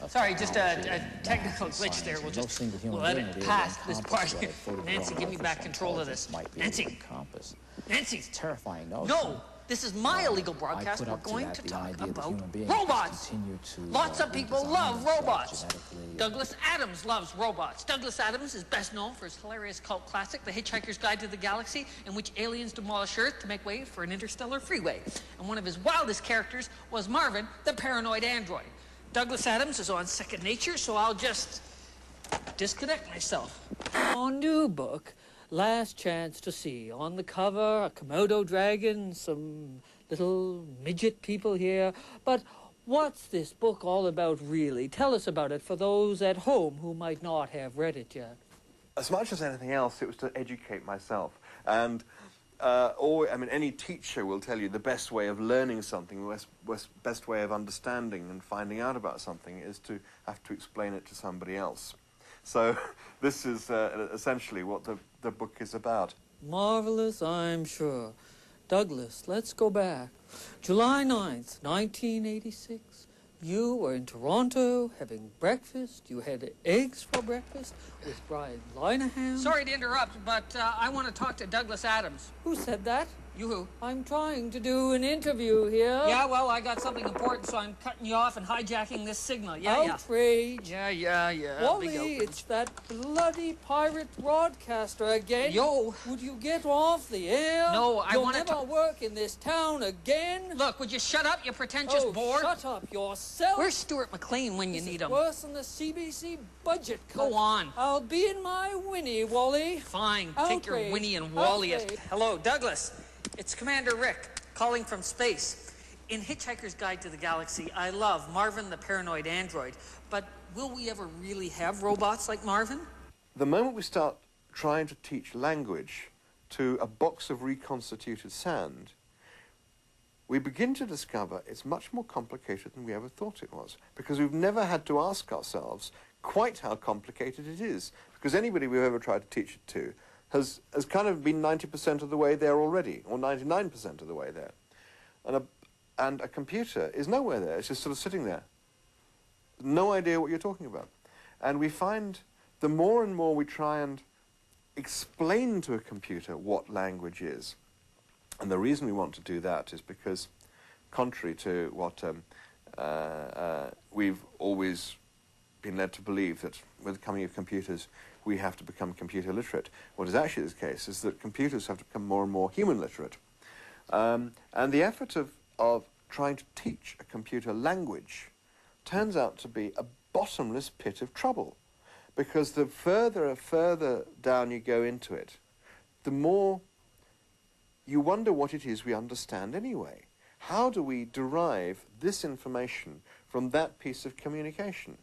Sorry, just a technical glitch there. We'll edit past this part. Nancy, give me back control of this. Nancy! Nancy! It's terrifying notion. No! This is my illegal broadcast. We're going to talk about robots. Lots of people love robots. Douglas Adams loves robots. Douglas Adams is best known for his hilarious cult classic, The Hitchhiker's Guide to the Galaxy, in which aliens demolish Earth to make way for an interstellar freeway. And one of his wildest characters was Marvin, the paranoid android. Douglas Adams is on second nature, so I'll just disconnect myself. Our new book, Last Chance to See. On the cover, a Komodo dragon, some little midget people here. But what's this book all about, really? Tell us about it for those at home who might not have read it yet. As much as anything else, it was to educate myself. And any teacher will tell you the best way of learning something, the best way of understanding and finding out about something is to have to explain it to somebody else. So this is essentially what the book is about. Marvelous, I'm sure. Douglas, let's go back. July 9th, 1986. You were in Toronto having breakfast. You had eggs for breakfast with Brian Linehan. Sorry to interrupt, but I want to talk to Douglas Adams. Who said that? You who? I'm trying to do an interview here. Yeah, well, I got something important, so I'm cutting you off and hijacking this signal. Outrage. Yeah. Wally, it's that bloody pirate broadcaster again. Yo. Would you get off the air? No, I want to... You'll never work in this town again? Look, would you shut up, you pretentious bore? Shut up yourself. Where's Stuart McLean when you need him? Worse than the CBC budget cut. Go on. I'll be in my Winnie, Wally. Fine. Take your Winnie and Wally it. Hello, Douglas. It's Commander Rick, calling from space. In Hitchhiker's Guide to the Galaxy, I love Marvin the paranoid android, but will we ever really have robots like Marvin? The moment we start trying to teach language to a box of reconstituted sand, we begin to discover it's much more complicated than we ever thought it was, because we've never had to ask ourselves quite how complicated it is, because anybody we've ever tried to teach it to has kind of been 90% of the way there already, or 99% of the way there. And a computer is nowhere there. It's just sort of sitting there. No idea what you're talking about. And we find the more and more we try and explain to a computer what language is, and the reason we want to do that is because, contrary to what we've always been led to believe, that with the coming of computers, we have to become computer literate. What is actually the case is that computers have to become more and more human literate. And the effort of trying to teach a computer language turns out to be a bottomless pit of trouble, because the further down you go into it, the more you wonder what it is we understand anyway. How do we derive this information from that piece of communication?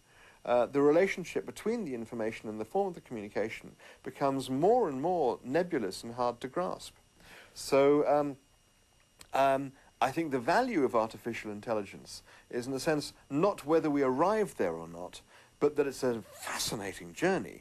The relationship between the information and the form of the communication becomes more and more nebulous and hard to grasp. So I think the value of artificial intelligence is, in a sense, not whether we arrive there or not, but that it's a fascinating journey.